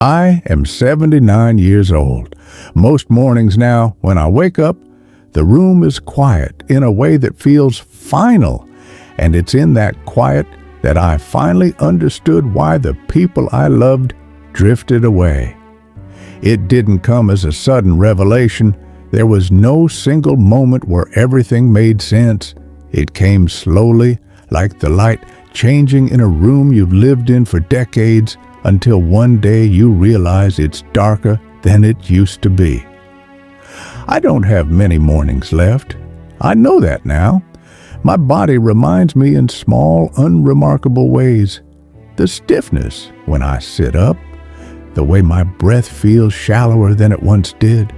I am 79 years old. Most mornings now, when I wake up, the room is quiet in a way that feels final. And it's in that quiet that I finally understood why the people I loved drifted away. It didn't come as a sudden revelation. There was no single moment where everything made sense. It came slowly, like the light changing in a room you've lived in for decades, until one day you realize it's darker than it used to be. I don't have many mornings left. I know that now. My body reminds me in small, unremarkable ways. The stiffness when I sit up, the way my breath feels shallower than it once did.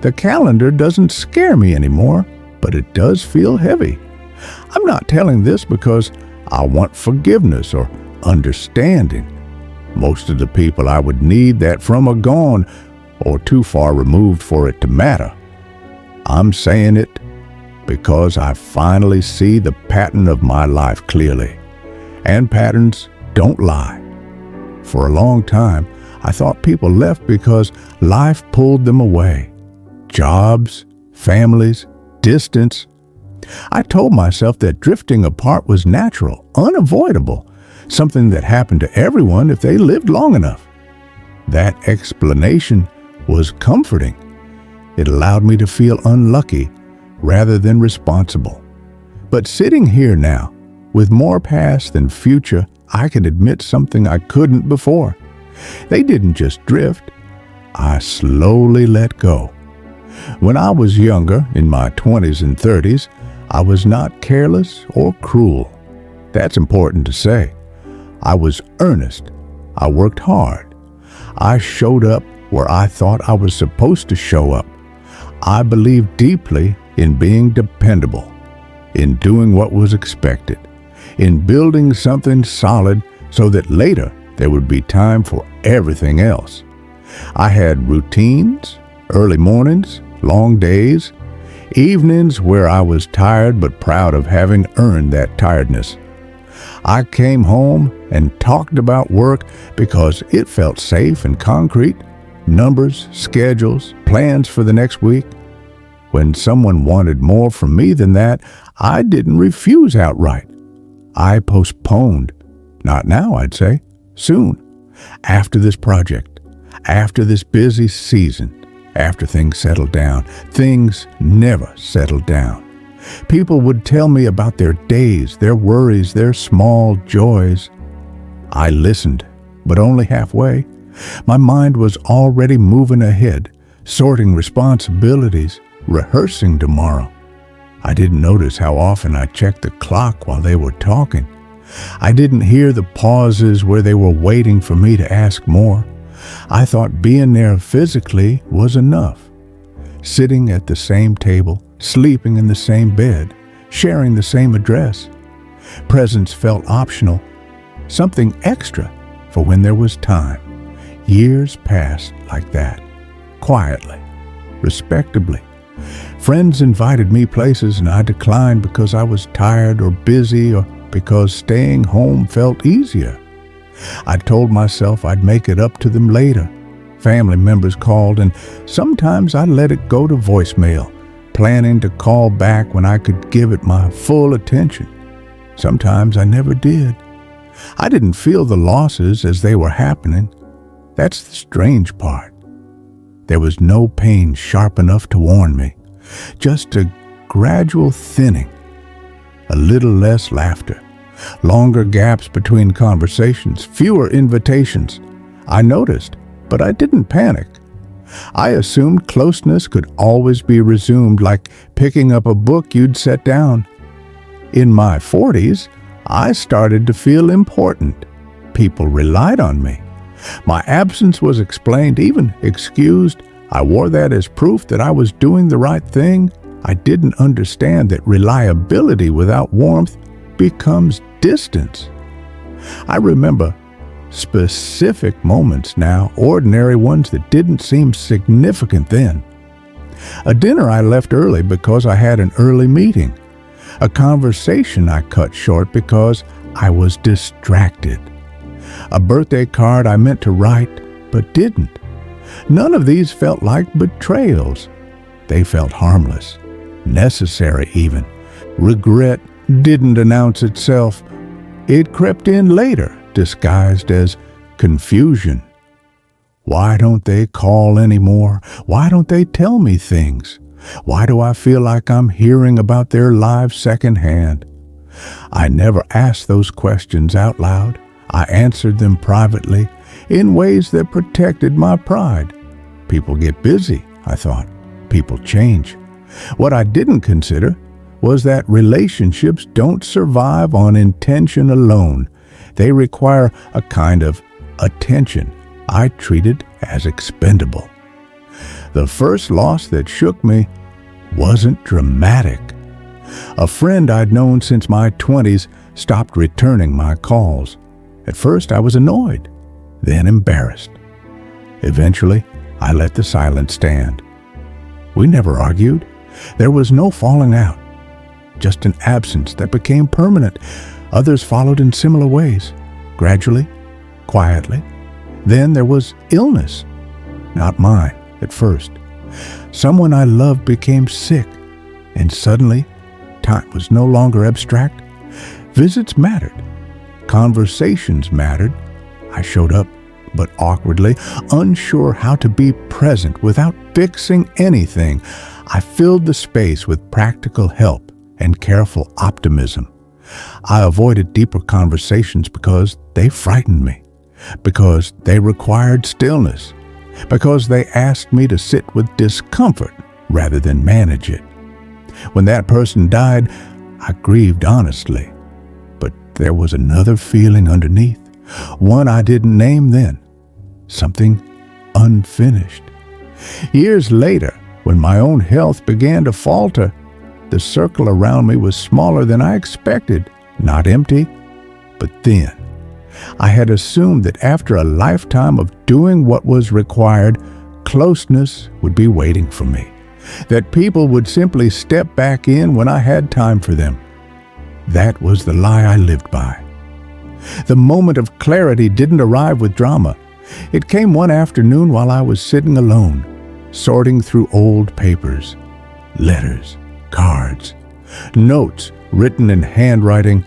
The calendar doesn't scare me anymore, but it does feel heavy. I'm not telling this because I want forgiveness or understanding. Most of the people I would need that from are gone or too far removed for it to matter. I'm saying it because I finally see the pattern of my life clearly. And patterns don't lie. For a long time, I thought people left because life pulled them away. Jobs, families, distance. I told myself that drifting apart was natural, unavoidable, something that happened to everyone if they lived long enough. That explanation was comforting. It allowed me to feel unlucky rather than responsible. But sitting here now, with more past than future, I can admit something I couldn't before. They didn't just drift. I slowly let go. When I was younger, in my 20s and 30s, I was not careless or cruel. That's important to say. I was earnest. I worked hard. I showed up where I thought I was supposed to show up. I believed deeply in being dependable, in doing what was expected, in building something solid so that later there would be time for everything else. I had routines, early mornings, long days, evenings where I was tired but proud of having earned that tiredness. I came home and talked about work because it felt safe and concrete. Numbers, schedules, plans for the next week. When someone wanted more from me than that, I didn't refuse outright. I postponed. Not now, I'd say. Soon. After this project. After this busy season. After things settled down. Things never settled down. People would tell me about their days, their worries, their small joys. I listened, but only halfway. My mind was already moving ahead, sorting responsibilities, rehearsing tomorrow. I didn't notice how often I checked the clock while they were talking. I didn't hear the pauses where they were waiting for me to ask more. I thought being there physically was enough. Sitting at the same table, sleeping in the same bed, sharing the same address. Presence felt optional, something extra for when there was time. Years passed like that, quietly, respectably. Friends invited me places and I declined because I was tired or busy or because staying home felt easier. I told myself I'd make it up to them later. Family members called and sometimes I let it go to voicemail, planning to call back when I could give it my full attention. Sometimes I never did. I didn't feel the losses as they were happening. That's the strange part. There was no pain sharp enough to warn me, just a gradual thinning, a little less laughter, longer gaps between conversations, fewer invitations. I noticed, but I didn't panic. I assumed closeness could always be resumed, like picking up a book you'd set down. In my 40s, I started to feel important. People relied on me. My absence was explained, even excused. I wore that as proof that I was doing the right thing. I didn't understand that reliability without warmth becomes distance. I remember specific moments now, ordinary ones that didn't seem significant then. A dinner I left early because I had an early meeting. A conversation I cut short because I was distracted. A birthday card I meant to write, but didn't. None of these felt like betrayals. They felt harmless, necessary even. Regret didn't announce itself. It crept in later, disguised as confusion. Why don't they call anymore? Why don't they tell me things? Why do I feel like I'm hearing about their lives secondhand? I never asked those questions out loud. I answered them privately in ways that protected my pride. People get busy, I thought. People change. What I didn't consider was that relationships don't survive on intention alone. They require a kind of attention I treated as expendable. The first loss that shook me wasn't dramatic. A friend I'd known since my 20s stopped returning my calls. At first I was annoyed, then embarrassed. Eventually, I let the silence stand. We never argued. There was no falling out, just an absence that became permanent. Others followed in similar ways, gradually, quietly. Then there was illness, not mine at first. Someone I loved became sick, and suddenly, time was no longer abstract. Visits mattered. Conversations mattered. I showed up, but awkwardly, unsure how to be present without fixing anything. I filled the space with practical help and careful optimism. I avoided deeper conversations because they frightened me, because they required stillness, because they asked me to sit with discomfort rather than manage it. When that person died, I grieved honestly, but there was another feeling underneath, one I didn't name then, something unfinished. Years later, when my own health began to falter, the circle around me was smaller than I expected, not empty, but thin. I had assumed that after a lifetime of doing what was required, closeness would be waiting for me, that people would simply step back in when I had time for them. That was the lie I lived by. The moment of clarity didn't arrive with drama. It came one afternoon while I was sitting alone, sorting through old papers, letters, cards, notes written in handwriting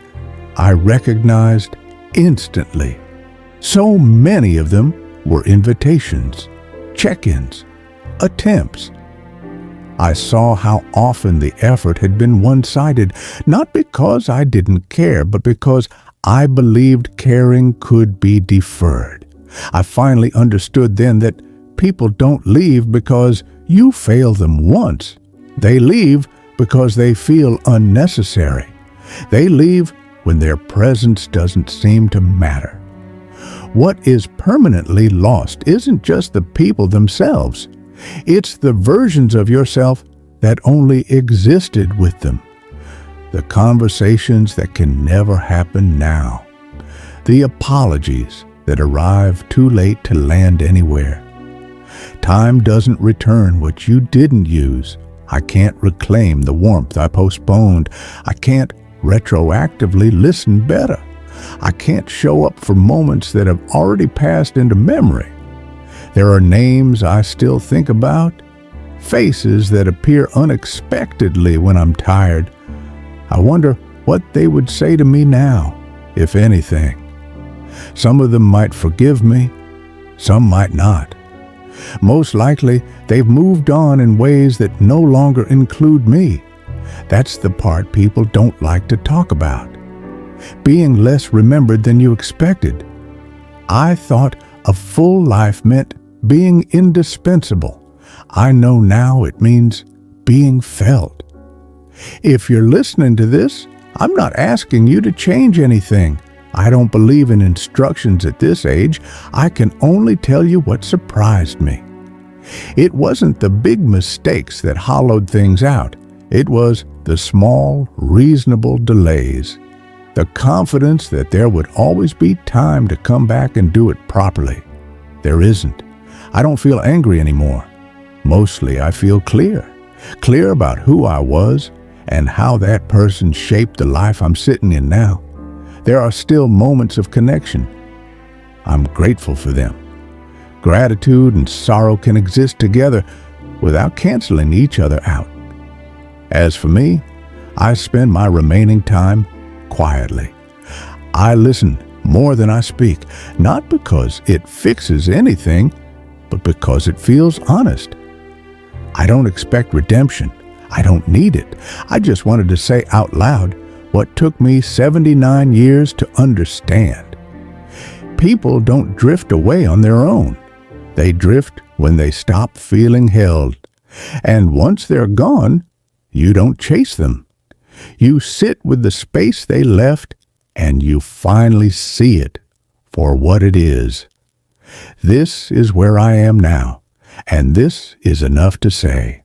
I recognized instantly. So many of them were invitations, check-ins, attempts. I saw how often the effort had been one-sided, not because I didn't care, but because I believed caring could be deferred. I finally understood then that people don't leave because you fail them once. They leave because they feel unnecessary. They leave when their presence doesn't seem to matter. What is permanently lost isn't just the people themselves. It's the versions of yourself that only existed with them. The conversations that can never happen now. The apologies that arrive too late to land anywhere. Time doesn't return what you didn't use. I can't reclaim the warmth I postponed. I can't retroactively listen better. I can't show up for moments that have already passed into memory. There are names I still think about, faces that appear unexpectedly when I'm tired. I wonder what they would say to me now, if anything. Some of them might forgive me, some might not. Most likely, they've moved on in ways that no longer include me. That's the part people don't like to talk about. Being less remembered than you expected. I thought a full life meant being indispensable. I know now it means being felt. If you're listening to this, I'm not asking you to change anything. I don't believe in instructions at this age. I can only tell you what surprised me. It wasn't the big mistakes that hollowed things out. It was the small, reasonable delays. The confidence that there would always be time to come back and do it properly. There isn't. I don't feel angry anymore. Mostly I feel clear about who I was and how that person shaped the life I'm sitting in now. There are still moments of connection. I'm grateful for them. Gratitude and sorrow can exist together without canceling each other out. As for me, I spend my remaining time quietly. I listen more than I speak, not because it fixes anything, but because it feels honest. I don't expect redemption. I don't need it. I just wanted to say out loud what took me 79 years to understand. People don't drift away on their own. They drift when they stop feeling held. And once they're gone, you don't chase them. You sit with the space they left, and you finally see it for what it is. This is where I am now, and this is enough to say.